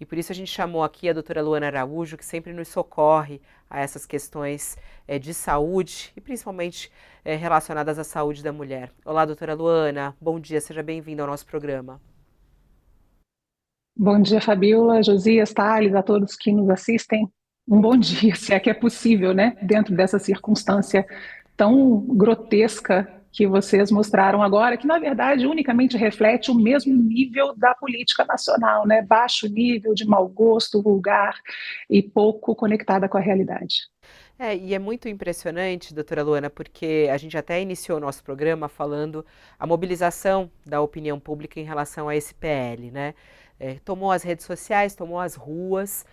e por isso a gente chamou aqui a doutora Luana Araújo, que sempre nos socorre a essas questões de saúde e principalmente relacionadas à saúde da mulher. Olá, doutora Luana, bom dia, seja bem-vinda ao nosso programa. Bom dia, Fabiola, Josias, Thales, a todos que nos assistem. Um bom dia, se é que é possível, né? Dentro dessa circunstância tão grotesca que vocês mostraram agora, que na verdade unicamente reflete o mesmo nível da política nacional, né? Baixo nível de mau gosto, vulgar e pouco conectada com a realidade. E é muito impressionante, doutora Luana, porque a gente até iniciou o nosso programa falando a mobilização da opinião pública em relação a esse PL, né? Tomou as redes sociais, tomou as ruas,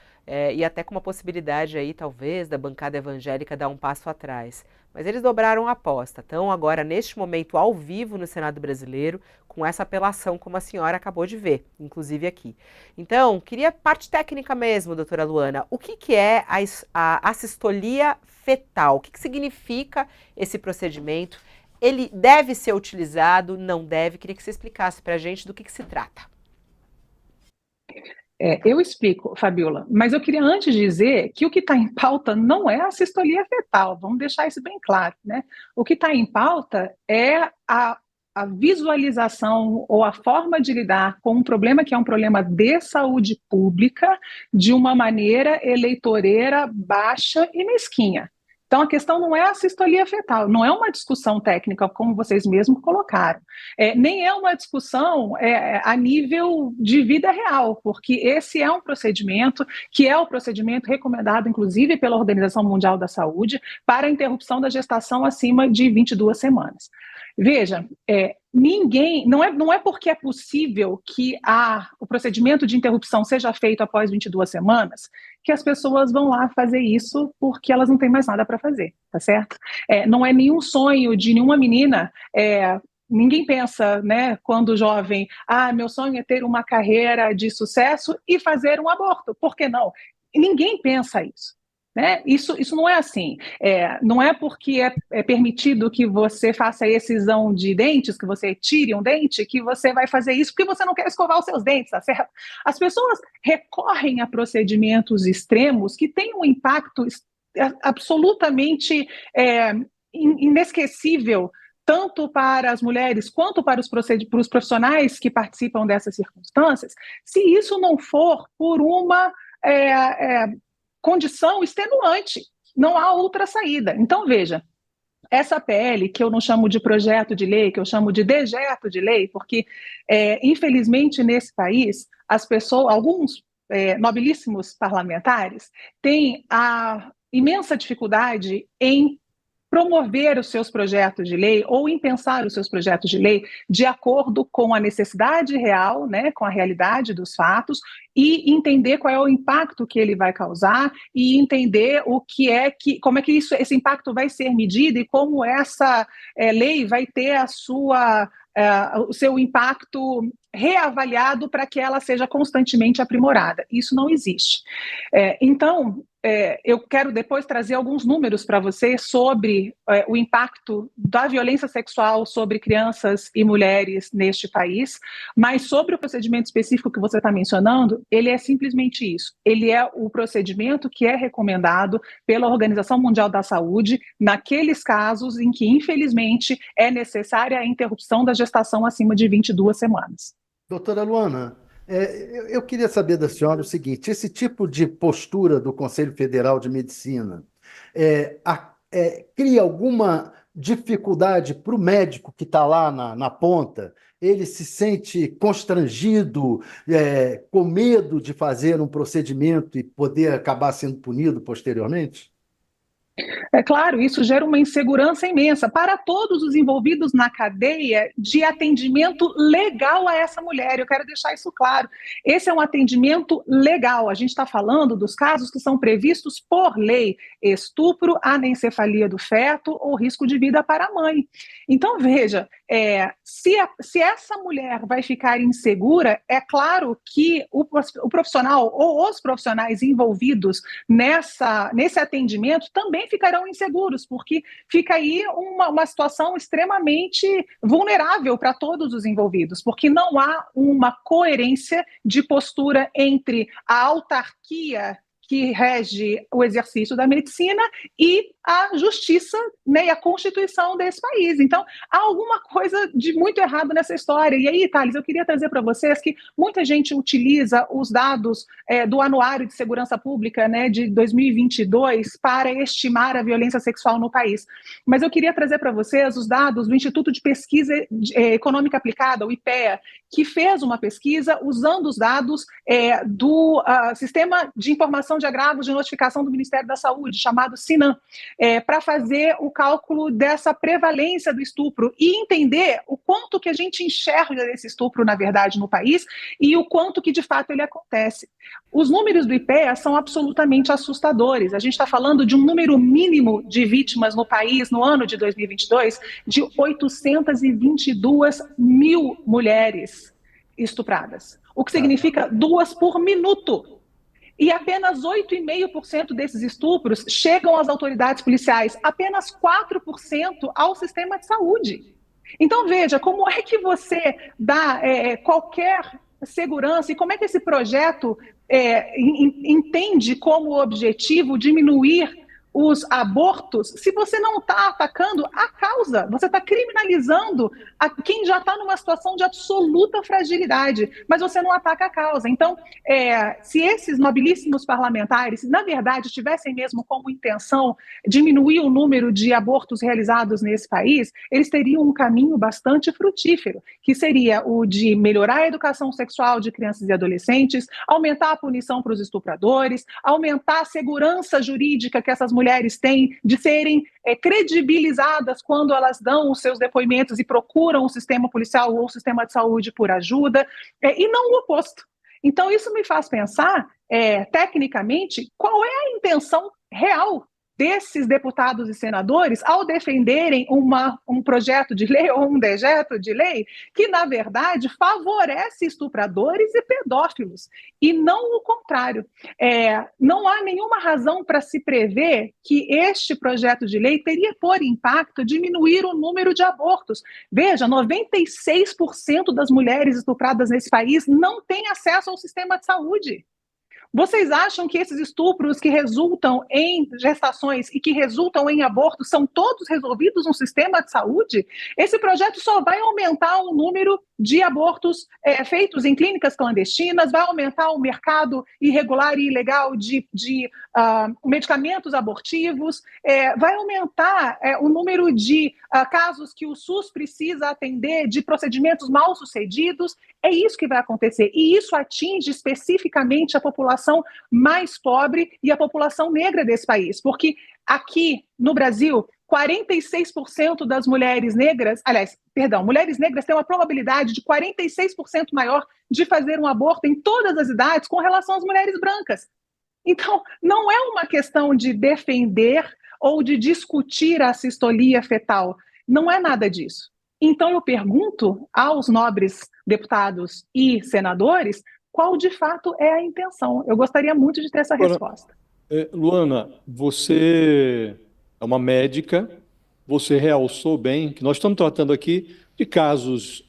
e até com uma possibilidade aí, talvez, da bancada evangélica dar um passo atrás. Mas eles dobraram a aposta. Estão agora, neste momento, ao vivo no Senado Brasileiro, com essa apelação, como a senhora acabou de ver, inclusive aqui. Então, queria parte técnica mesmo, doutora Luana. O que, que é a assistolia fetal? O que, que significa esse procedimento? Ele deve ser utilizado? Não deve? Queria que você explicasse para a gente do que se trata. Eu explico, Fabiola, mas eu queria antes dizer que o que está em pauta não é a sistolia fetal, vamos deixar isso bem claro, né? O que está em pauta é a visualização ou a forma de lidar com um problema que é um problema de saúde pública de uma maneira eleitoreira, baixa e mesquinha. Então, a questão não é a sistolia fetal, não é uma discussão técnica, como vocês mesmos colocaram. Nem é uma discussão a nível de vida real, porque esse é um procedimento que é o procedimento recomendado, inclusive, pela Organização Mundial da Saúde, para a interrupção da gestação acima de 22 semanas. Veja, ninguém, não é porque é possível que o procedimento de interrupção seja feito após 22 semanas que as pessoas vão lá fazer isso porque elas não têm mais nada para fazer, tá certo? Não é nenhum sonho de nenhuma menina. Ninguém pensa, né, quando jovem, meu sonho é ter uma carreira de sucesso e fazer um aborto. Por que não? Ninguém pensa isso. Né? Isso não é assim. Não é porque é permitido que você faça excisão de dentes, que você tire um dente, que você vai fazer isso porque você não quer escovar os seus dentes, tá certo? As pessoas recorrem a procedimentos extremos que têm um impacto absolutamente inesquecível, tanto para as mulheres quanto para os profissionais que participam dessas circunstâncias, se isso não for por uma condição extenuante, não há outra saída. Então, veja, essa PL, que eu não chamo de projeto de lei, que eu chamo de dejeto de lei, porque, infelizmente, nesse país, as pessoas, alguns nobilíssimos parlamentares, têm a imensa dificuldade em promover os seus projetos de lei ou em pensar os seus projetos de lei de acordo com a necessidade real, né, com a realidade dos fatos e entender qual é o impacto que ele vai causar e entender como é que esse impacto vai ser medido e como essa lei vai ter o seu impacto reavaliado para que ela seja constantemente aprimorada. Isso não existe. Então, eu quero depois trazer alguns números para você sobre o impacto da violência sexual sobre crianças e mulheres neste país, mas sobre o procedimento específico que você está mencionando, ele é simplesmente isso. Ele é o procedimento que é recomendado pela Organização Mundial da Saúde naqueles casos em que, infelizmente, é necessária a interrupção da gestação acima de 22 semanas. Doutora Luana, eu queria saber da senhora o seguinte: esse tipo de postura do Conselho Federal de Medicina cria alguma dificuldade para o médico que está lá na ponta? Ele se sente constrangido, com medo de fazer um procedimento e poder acabar sendo punido posteriormente? É claro, isso gera uma insegurança imensa para todos os envolvidos na cadeia de atendimento legal a essa mulher. Eu quero deixar isso claro. Esse é um atendimento legal. A gente está falando dos casos que são previstos por lei: estupro, anencefalia do feto ou risco de vida para a mãe. Então, veja, se essa mulher vai ficar insegura, é claro que o profissional ou os profissionais envolvidos nesse atendimento também também ficarão inseguros, porque fica aí uma situação extremamente vulnerável para todos os envolvidos, porque não há uma coerência de postura entre a autarquia que rege o exercício da medicina e a justiça, né, e a Constituição desse país. Então, há alguma coisa de muito errado nessa história. E aí, Thales, eu queria trazer para vocês que muita gente utiliza os dados do Anuário de Segurança Pública, né, de 2022 para estimar a violência sexual no país. Mas eu queria trazer para vocês os dados do Instituto de Pesquisa Econômica Aplicada, o IPEA, que fez uma pesquisa usando os dados do Sistema de Informação de Agravos de Notificação do Ministério da Saúde, chamado SINAM, para fazer o cálculo dessa prevalência do estupro e entender o quanto que a gente enxerga desse estupro, na verdade, no país e o quanto que, de fato, ele acontece. Os números do IPEA são absolutamente assustadores. A gente está falando de um número mínimo de vítimas no país, no ano de 2022, de 822 mil mulheres estupradas, o que significa 2 por minuto. E apenas 8,5% desses estupros chegam às autoridades policiais, apenas 4% ao sistema de saúde. Então, veja, como é que você dá qualquer segurança e como é que esse projeto entende como objetivo diminuir os abortos, se você não está atacando a causa, você está criminalizando quem já está numa situação de absoluta fragilidade, mas você não ataca a causa. Então, se esses nobilíssimos parlamentares, na verdade, tivessem mesmo como intenção diminuir o número de abortos realizados nesse país, eles teriam um caminho bastante frutífero, que seria o de melhorar a educação sexual de crianças e adolescentes, aumentar a punição para os estupradores, aumentar a segurança jurídica que essas mulheres têm de serem credibilizadas quando elas dão os seus depoimentos e procuram o sistema policial ou o sistema de saúde por ajuda, e não o oposto. Então, isso me faz pensar, tecnicamente, qual é a intenção real desses deputados e senadores ao defenderem um projeto de lei ou um dejeto de lei que, na verdade, favorece estupradores e pedófilos, e não o contrário. Não há nenhuma razão para se prever que este projeto de lei teria por impacto diminuir o número de abortos. Veja, 96% das mulheres estupradas nesse país não têm acesso ao sistema de saúde. Vocês acham que esses estupros que resultam em gestações e que resultam em abortos são todos resolvidos no sistema de saúde? Esse projeto só vai aumentar o número de abortos feitos em clínicas clandestinas, vai aumentar o mercado irregular e ilegal de medicamentos abortivos, vai aumentar o número de casos que o SUS precisa atender, de procedimentos mal sucedidos. É isso que vai acontecer. E isso atinge especificamente a população mais pobre e a população negra desse país, porque aqui no Brasil, 46% das mulheres negras, mulheres negras têm uma probabilidade de 46% maior de fazer um aborto em todas as idades com relação às mulheres brancas. Então, não é uma questão de defender ou de discutir a assistolia fetal, não é nada disso. Então, eu pergunto aos nobres deputados e senadores qual de fato é a intenção. Eu gostaria muito de ter essa resposta. Luana, você é uma médica, você realçou bem que nós estamos tratando aqui de casos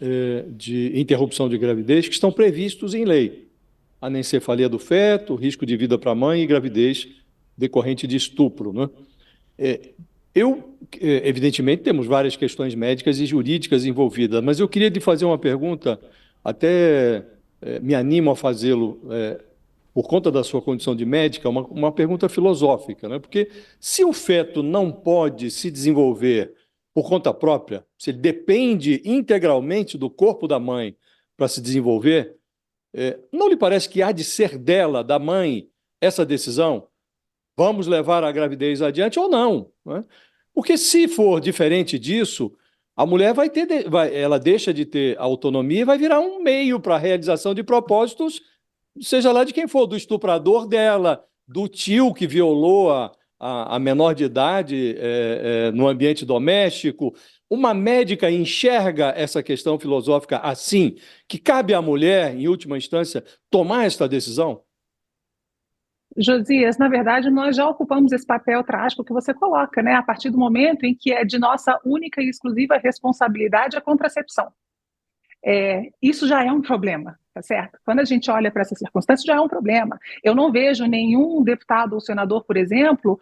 de interrupção de gravidez que estão previstos em lei. Anencefalia do feto, risco de vida para a mãe e gravidez decorrente de estupro, né? Evidentemente, temos várias questões médicas e jurídicas envolvidas, mas eu queria lhe fazer uma pergunta, até me animo a fazê-lo por conta da sua condição de médica, uma pergunta filosófica, né? Porque se o feto não pode se desenvolver por conta própria, se ele depende integralmente do corpo da mãe para se desenvolver, não lhe parece que há de ser dela, da mãe, essa decisão? Vamos levar a gravidez adiante ou não, né? Porque se for diferente disso, a mulher ela deixa de ter autonomia e vai virar um meio para a realização de propósitos, seja lá de quem for, do estuprador dela, do tio que violou a menor de idade no ambiente doméstico. Uma médica enxerga essa questão filosófica assim, que cabe à mulher, em última instância, tomar esta decisão? Josias, na verdade, nós já ocupamos esse papel trágico que você coloca, né? A partir do momento em que é de nossa única e exclusiva responsabilidade a contracepção. Isso já é um problema, tá certo? Quando a gente olha para essa circunstância, já é um problema. Eu não vejo nenhum deputado ou senador, por exemplo,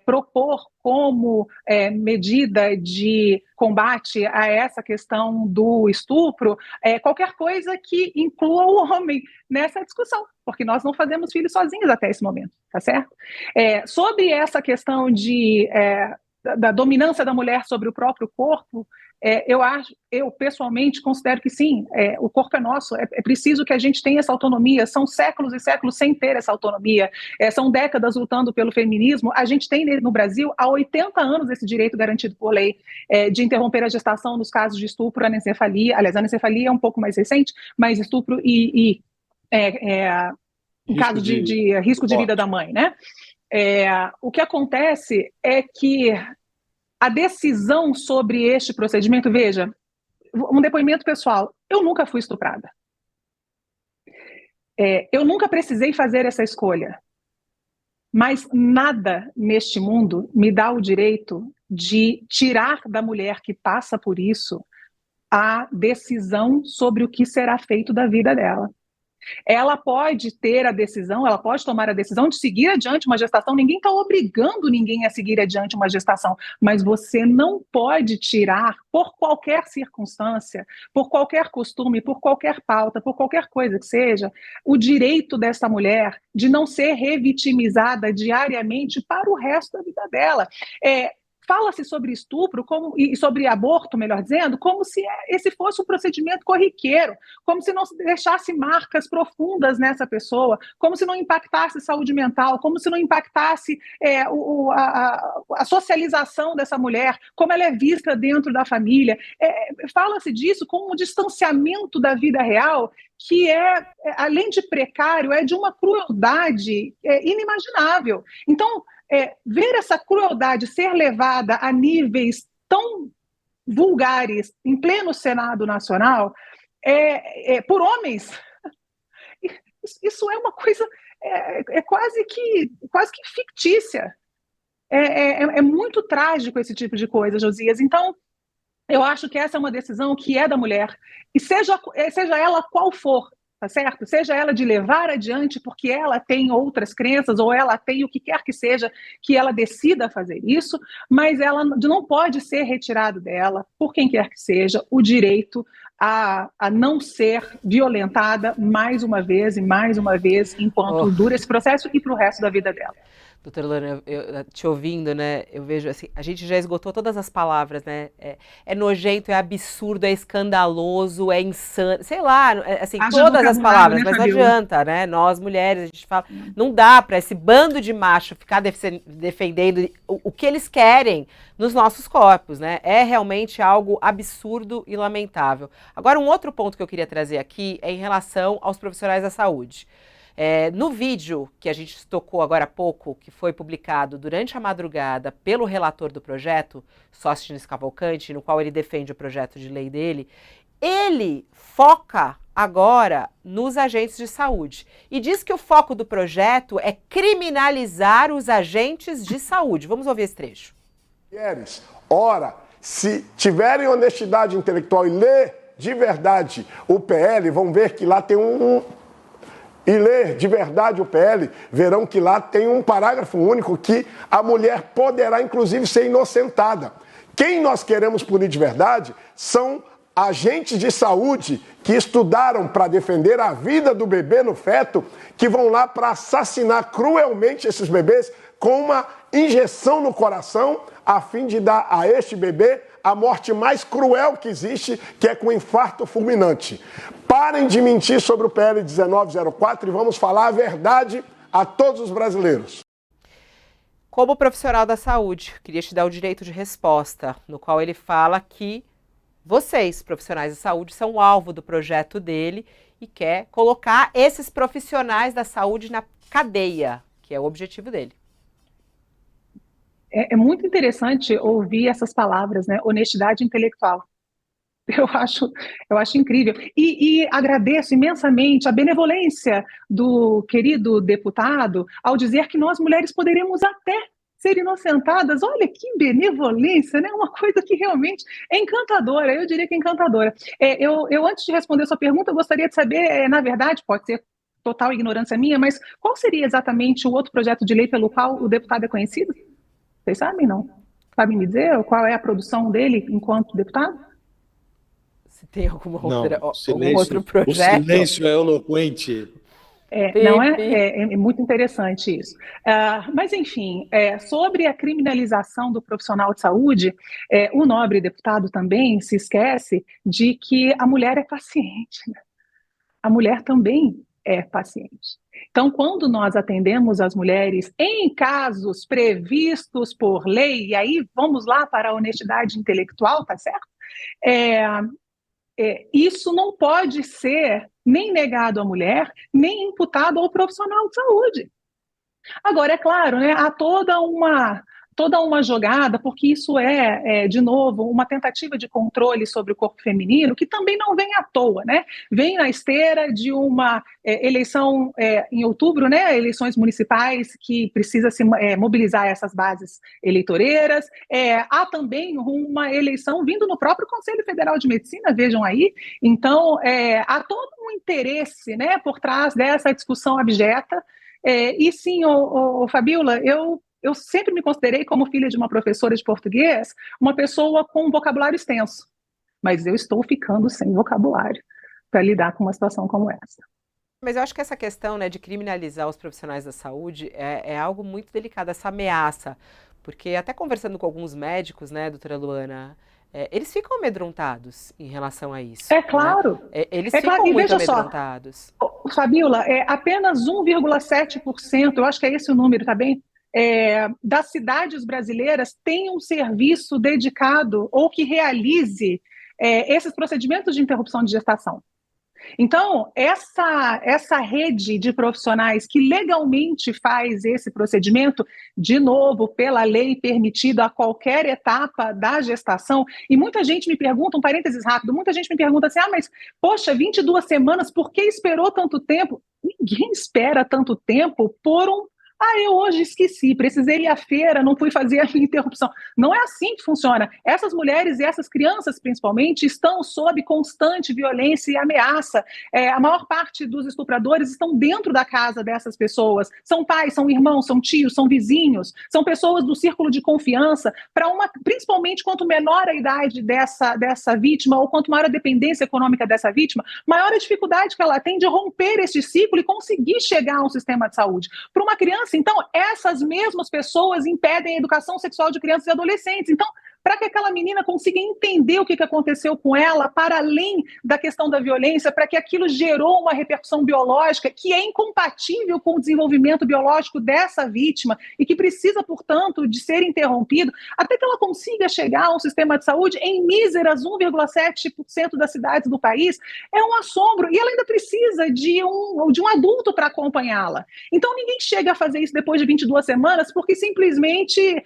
propor como medida de combate a essa questão do estupro qualquer coisa que inclua o homem nessa discussão, porque nós não fazemos filhos sozinhos até esse momento, tá certo? Sobre essa questão da dominância da mulher sobre o próprio corpo, eu pessoalmente considero que sim, o corpo é nosso, é preciso que a gente tenha essa autonomia, são séculos e séculos sem ter essa autonomia, são décadas lutando pelo feminismo, a gente tem no Brasil há 80 anos esse direito garantido por lei de interromper a gestação nos casos de estupro, anencefalia, aliás, a anencefalia é um pouco mais recente, mas estupro em caso de risco de vida da mãe, né? O que acontece é que a decisão sobre este procedimento, veja, um depoimento pessoal, eu nunca fui estuprada. Eu nunca precisei fazer essa escolha. Mas nada neste mundo me dá o direito de tirar da mulher que passa por isso a decisão sobre o que será feito da vida dela. Ela pode ter a decisão, ela pode tomar a decisão de seguir adiante uma gestação, ninguém está obrigando ninguém a seguir adiante uma gestação, mas você não pode tirar, por qualquer circunstância, por qualquer costume, por qualquer pauta, por qualquer coisa que seja, o direito dessa mulher de não ser revitimizada diariamente para o resto da vida dela. Fala-se sobre estupro e sobre aborto, melhor dizendo, como se esse fosse um procedimento corriqueiro, como se não deixasse marcas profundas nessa pessoa, como se não impactasse saúde mental, como se não impactasse a socialização dessa mulher, como ela é vista dentro da família. Fala-se disso como um distanciamento da vida real que além de precário, é de uma crueldade inimaginável. Então, ver essa crueldade ser levada a níveis tão vulgares em pleno Senado Nacional por homens, isso é uma coisa quase que fictícia. É muito trágico esse tipo de coisa, Josias. Então, eu acho que essa é uma decisão que é da mulher, e seja ela qual for, tá certo? Seja ela de levar adiante porque ela tem outras crenças ou ela tem o que quer que seja que ela decida fazer isso, mas ela não pode ser retirado dela, por quem quer que seja, o direito a não ser violentada mais uma vez enquanto dura esse processo e para o resto da vida dela. Doutora Luana, eu te ouvindo, né, eu vejo assim, a gente já esgotou todas as palavras, né, é nojento, é absurdo, é escandaloso, é insano, sei lá, assim, todas as palavras, né, mas não adianta, né, nós mulheres, a gente fala, não dá para esse bando de macho ficar defendendo o que eles querem nos nossos corpos, né, é realmente algo absurdo e lamentável. Agora, um outro ponto que eu queria trazer aqui é em relação aos profissionais da saúde. No vídeo que a gente tocou agora há pouco, que foi publicado durante a madrugada pelo relator do projeto, Sóstenes Cavalcante, no qual ele defende o projeto de lei dele, ele foca agora nos agentes de saúde e diz que o foco do projeto é criminalizar os agentes de saúde. Vamos ouvir esse trecho. Ora, se tiverem honestidade intelectual e ler de verdade o PL, vão ver que lá tem e ler de verdade o PL, verão que lá tem um parágrafo único que a mulher poderá, inclusive, ser inocentada. Quem nós queremos punir de verdade são agentes de saúde que estudaram para defender a vida do bebê no feto, que vão lá para assassinar cruelmente esses bebês com uma injeção no coração, a fim de dar a este bebê a morte mais cruel que existe, que é com infarto fulminante. Parem de mentir sobre o PL 1904 e vamos falar a verdade a todos os brasileiros. Como profissional da saúde, queria te dar o direito de resposta, no qual ele fala que vocês, profissionais da saúde, são o alvo do projeto dele e quer colocar esses profissionais da saúde na cadeia, que é o objetivo dele. É muito interessante ouvir essas palavras, né? Honestidade intelectual. Eu acho incrível. E agradeço imensamente a benevolência do querido deputado ao dizer que nós mulheres poderíamos até ser inocentadas. Olha que benevolência, né? Uma coisa que realmente é encantadora, eu diria que é encantadora. Antes de responder a sua pergunta, eu gostaria de saber, na verdade, pode ser total ignorância minha, mas qual seria exatamente o outro projeto de lei pelo qual o deputado é conhecido? Vocês sabem, não? Sabem me dizer qual é a produção dele enquanto deputado? Se tem algum Não, outro o projeto. silêncio é eloquente. Não Pipe. é muito interessante isso. Mas, enfim, sobre a criminalização do profissional de saúde, o nobre deputado também se esquece de que a mulher é paciente, né? A mulher também é paciente. Então, quando nós atendemos as mulheres em casos previstos por lei, e aí vamos lá para a honestidade intelectual, tá certo? Isso não pode ser nem negado à mulher, nem imputado ao profissional de saúde. Agora, é claro, né, há toda uma jogada, porque isso de novo, uma tentativa de controle sobre o corpo feminino, que também não vem à toa, né? Vem na esteira de uma eleição em outubro, né? Eleições municipais que precisa se mobilizar essas bases eleitoreiras. Há também uma eleição vindo no próprio Conselho Federal de Medicina, vejam aí. Então, há todo um interesse, né, por trás dessa discussão abjeta. E sim, Fabíola, eu sempre me considerei, como filha de uma professora de português, uma pessoa com um vocabulário extenso, mas eu estou ficando sem vocabulário para lidar com uma situação como essa. Mas eu acho que essa questão, né, de criminalizar os profissionais da saúde é algo muito delicado, essa ameaça, porque até conversando com alguns médicos, né, doutora Luana, eles ficam amedrontados em relação a isso. É claro. Né? Eles é ficam claro. muito amedrontados. Fabíola, apenas 1,7%, eu acho que é esse o número, tá bem? Das cidades brasileiras tem um serviço dedicado ou que realize esses procedimentos de interrupção de gestação. Então, essa rede de profissionais que legalmente faz esse procedimento, de novo, pela lei permitido a qualquer etapa da gestação, e muita gente me pergunta, um parênteses rápido, muita gente me pergunta assim, mas, poxa, 22 semanas, por que esperou tanto tempo? Ninguém espera tanto tempo por eu hoje esqueci, precisei ir à feira, não fui fazer a minha interrupção. Não é assim que funciona. Essas mulheres e essas crianças, principalmente, estão sob constante violência e ameaça. A maior parte dos estupradores estão dentro da casa dessas pessoas. São pais, são irmãos, são tios, são vizinhos, são pessoas do círculo de confiança. Principalmente, quanto menor a idade dessa vítima ou quanto maior a dependência econômica dessa vítima, maior a dificuldade que ela tem de romper este ciclo e conseguir chegar a um sistema de saúde. Para uma criança, então, essas mesmas pessoas impedem a educação sexual de crianças e adolescentes. Então, para que aquela menina consiga entender o que aconteceu com ela, para além da questão da violência, para que aquilo gerou uma repercussão biológica que é incompatível com o desenvolvimento biológico dessa vítima e que precisa, portanto, de ser interrompido, até que ela consiga chegar a um sistema de saúde em míseras 1,7% das cidades do país, é um assombro. E ela ainda precisa de um adulto para acompanhá-la. Então, ninguém chega a fazer isso depois de 22 semanas porque simplesmente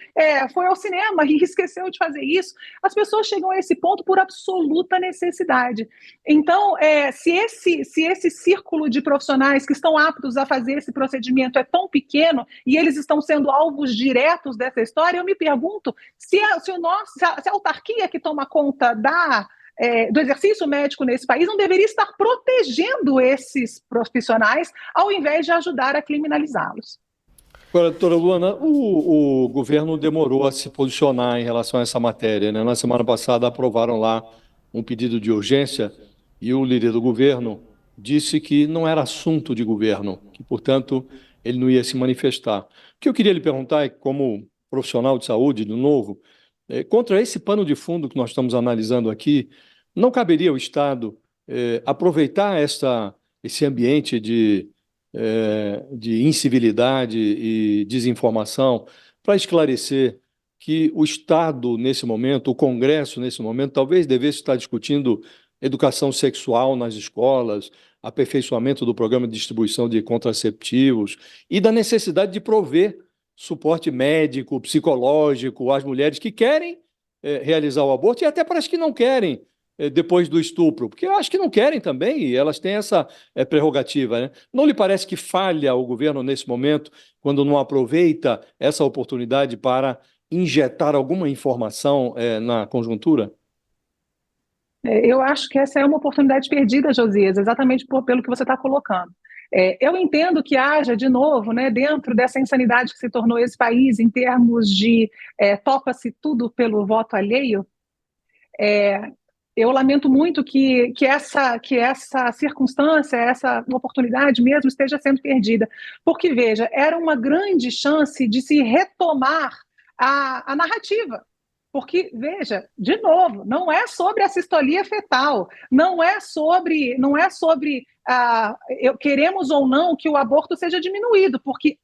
foi ao cinema e esqueceu de fazer isso. As pessoas chegam a esse ponto por absoluta necessidade. Então, se esse círculo de profissionais que estão aptos a fazer esse procedimento é tão pequeno e eles estão sendo alvos diretos dessa história, eu me pergunto se a autarquia que toma conta do exercício médico nesse país não deveria estar protegendo esses profissionais ao invés de ajudar a criminalizá-los. Agora, doutora Luana, o governo demorou a se posicionar em relação a essa matéria, né? Na semana passada aprovaram lá um pedido de urgência e o líder do governo disse que não era assunto de governo, que, portanto, ele não ia se manifestar. O que eu queria lhe perguntar é, como profissional de saúde, de novo, contra esse pano de fundo que nós estamos analisando aqui, não caberia ao Estado aproveitar esse ambiente de incivilidade e desinformação para esclarecer que o Estado, nesse momento, o Congresso, nesse momento, talvez devesse estar discutindo educação sexual nas escolas, aperfeiçoamento do programa de distribuição de contraceptivos e da necessidade de prover suporte médico, psicológico às mulheres que querem realizar o aborto e até para as que não querem depois do estupro? Porque eu acho que não querem também, e elas têm essa prerrogativa, né? Não lhe parece que falha o governo nesse momento, quando não aproveita essa oportunidade para injetar alguma informação na conjuntura? Eu acho que essa é uma oportunidade perdida, Josias, exatamente pelo que você está colocando. Eu entendo que haja, de novo, né, dentro dessa insanidade que se tornou esse país, em termos de topa-se tudo pelo voto alheio. Eu lamento muito que essa circunstância, essa oportunidade mesmo esteja sendo perdida, porque, veja, era uma grande chance de se retomar a narrativa. Porque, veja, de novo, não é sobre a sistolia fetal, não é sobre queremos ou não que o aborto seja diminuído, porque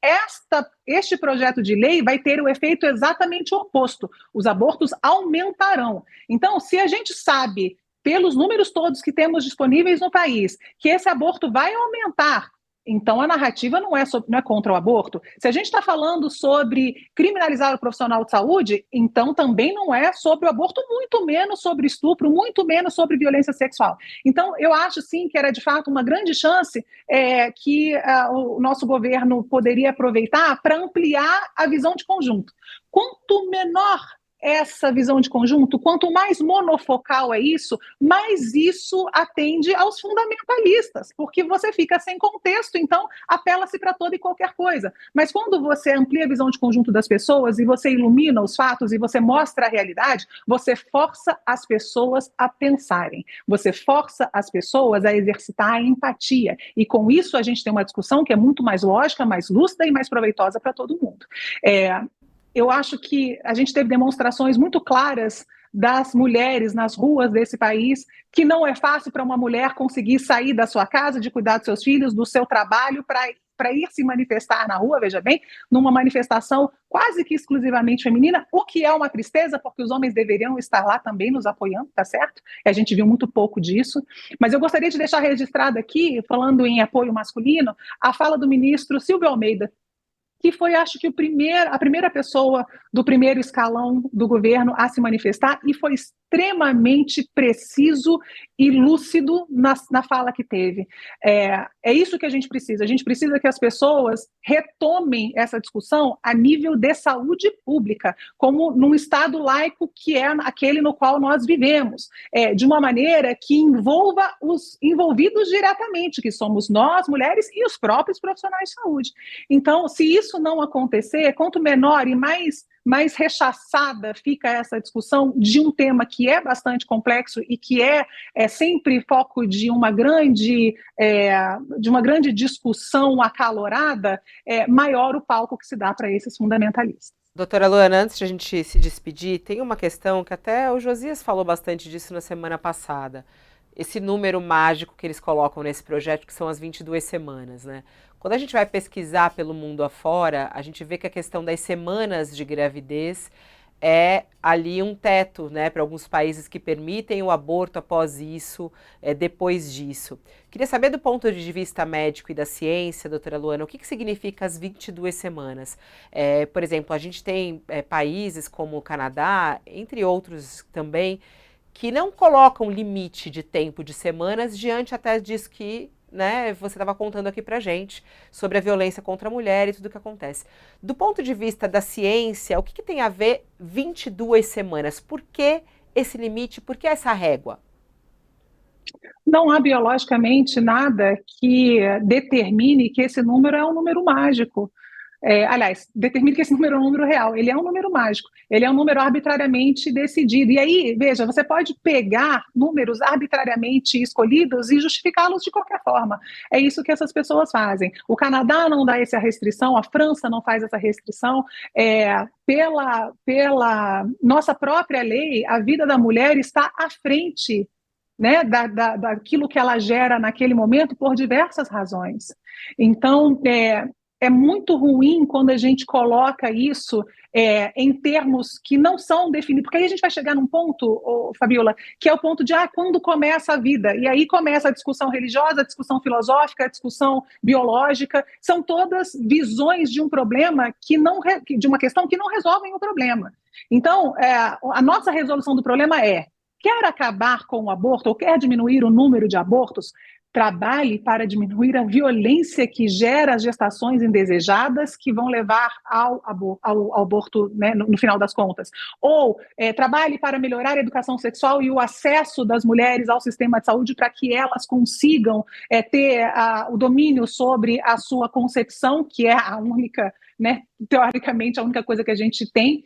este projeto de lei vai ter o efeito exatamente oposto. Os abortos aumentarão. Então, se a gente sabe, pelos números todos que temos disponíveis no país, que esse aborto vai aumentar, então a narrativa não é contra o aborto. Se a gente está falando sobre criminalizar o profissional de saúde, então também não é sobre o aborto, muito menos sobre estupro, muito menos sobre violência sexual. Então, eu acho sim que era de fato uma grande chance que o nosso governo poderia aproveitar para ampliar a visão de conjunto. Quanto menor essa visão de conjunto, quanto mais monofocal é isso, mais isso atende aos fundamentalistas, porque você fica sem contexto, então apela-se para toda e qualquer coisa. Mas quando você amplia a visão de conjunto das pessoas e você ilumina os fatos e você mostra a realidade, você força as pessoas a pensarem, você força as pessoas a exercitar a empatia, e com isso a gente tem uma discussão que é muito mais lógica, mais lúcida e mais proveitosa para todo mundo. Eu acho que a gente teve demonstrações muito claras das mulheres nas ruas desse país, que não é fácil para uma mulher conseguir sair da sua casa, de cuidar dos seus filhos, do seu trabalho, para ir se manifestar na rua, veja bem, numa manifestação quase que exclusivamente feminina, o que é uma tristeza, porque os homens deveriam estar lá também nos apoiando, tá certo? E a gente viu muito pouco disso. Mas eu gostaria de deixar registrado aqui, falando em apoio masculino, a fala do ministro Silvio Almeida, que foi, acho que, a primeira pessoa do primeiro escalão do governo a se manifestar, e foi extremamente preciso e lúcido na fala que teve. É isso que a gente precisa que as pessoas retomem essa discussão a nível de saúde pública, como num Estado laico que é aquele no qual nós vivemos, de uma maneira que envolva os envolvidos diretamente, que somos nós, mulheres, e os próprios profissionais de saúde. Então, se isso não acontecer, quanto menor e mais rechaçada fica essa discussão de um tema que é bastante complexo e que é sempre foco de uma grande discussão acalorada, maior o palco que se dá para esses fundamentalistas. Doutora Luana, antes de a gente se despedir, tem uma questão que até o Josias falou bastante disso na semana passada. Esse número mágico que eles colocam nesse projeto, que são as 22 semanas, né? Quando a gente vai pesquisar pelo mundo afora, a gente vê que a questão das semanas de gravidez é ali um teto, né, para alguns países que permitem o aborto após isso, depois disso. Queria saber do ponto de vista médico e da ciência, doutora Luana, o que significa as 22 semanas? Por exemplo, a gente tem países como o Canadá, entre outros também, que não colocam limite de tempo de semanas diante até disso que, né, você estava contando aqui pra gente sobre a violência contra a mulher e tudo o que acontece. Do ponto de vista da ciência, o que tem a ver 22 semanas? Por que esse limite? Por que essa régua? Não há biologicamente nada que determine que esse número é um número mágico. Aliás, determine que esse número é um número real. Ele é um número mágico, ele é um número arbitrariamente decidido. E aí, veja, você pode pegar números arbitrariamente escolhidos e justificá-los de qualquer forma. É isso que essas pessoas fazem. O Canadá não dá essa restrição, a França não faz essa restrição. Pela nossa própria lei, a vida da mulher está à frente, né, daquilo que ela gera naquele momento por diversas razões. Então, é muito ruim quando a gente coloca isso em termos que não são definidos, porque aí a gente vai chegar num ponto, Fabiola, que é o ponto de quando começa a vida, e aí começa a discussão religiosa, a discussão filosófica, a discussão biológica, são todas visões de um problema de uma questão que não resolvem o problema. Então, a nossa resolução do problema quer acabar com o aborto ou quer diminuir o número de abortos, trabalhe para diminuir a violência que gera as gestações indesejadas que vão levar ao aborto, né, no final das contas. Ou trabalhe para melhorar a educação sexual e o acesso das mulheres ao sistema de saúde para que elas consigam ter o domínio sobre a sua concepção, que é a única, né, teoricamente, a única coisa que a gente tem,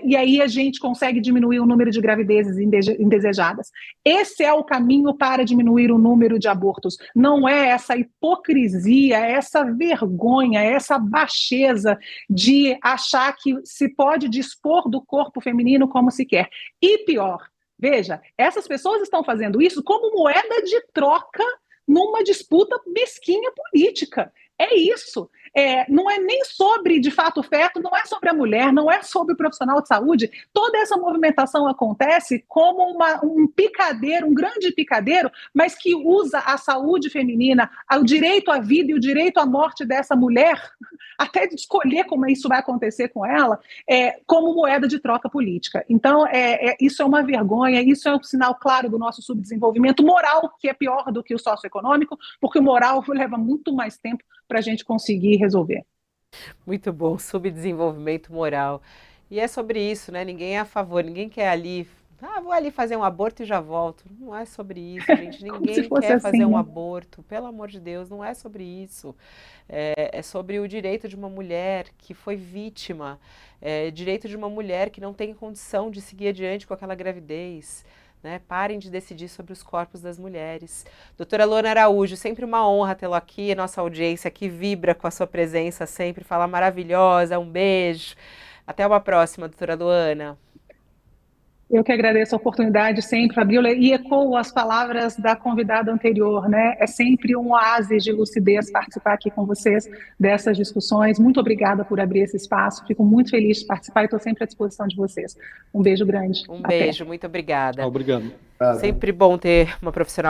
e aí a gente consegue diminuir o número de gravidezes indesejadas. Esse é o caminho para diminuir o número de abortos. Não é essa hipocrisia, essa vergonha, essa baixeza de achar que se pode dispor do corpo feminino como se quer. E pior, veja, essas pessoas estão fazendo isso como moeda de troca numa disputa mesquinha política. É isso. Não é nem sobre, de fato, o feto, não é sobre a mulher, não é sobre o profissional de saúde. Toda essa movimentação acontece como um picadeiro, um grande picadeiro, mas que usa a saúde feminina, o direito à vida e o direito à morte dessa mulher, até de escolher como isso vai acontecer com ela, como moeda de troca política. Então, isso é uma vergonha, isso é um sinal claro do nosso subdesenvolvimento moral, que é pior do que o socioeconômico, porque o moral leva muito mais tempo para a gente conseguir resolver. Muito bom, subdesenvolvimento moral. E é sobre isso, né? Ninguém é a favor, ninguém quer ali, vou ali fazer um aborto e já volto. Não é sobre isso, gente. Ninguém quer fazer um aborto, pelo amor de Deus, não é sobre isso. É sobre o direito de uma mulher que foi vítima, direito de uma mulher que não tem condição de seguir adiante com aquela gravidez. Né? Parem de decidir sobre os corpos das mulheres. Doutora Luana Araújo, sempre uma honra tê-la aqui, nossa audiência que vibra com a sua presença sempre, fala maravilhosa, um beijo. Até uma próxima, doutora Luana. Eu que agradeço a oportunidade sempre, Fabiola, e ecoo as palavras da convidada anterior, né? É sempre um oásis de lucidez participar aqui com vocês dessas discussões. Muito obrigada por abrir esse espaço, fico muito feliz de participar e estou sempre à disposição de vocês. Um beijo grande. Um beijo, muito obrigada. Obrigado. Sempre bom ter uma profissional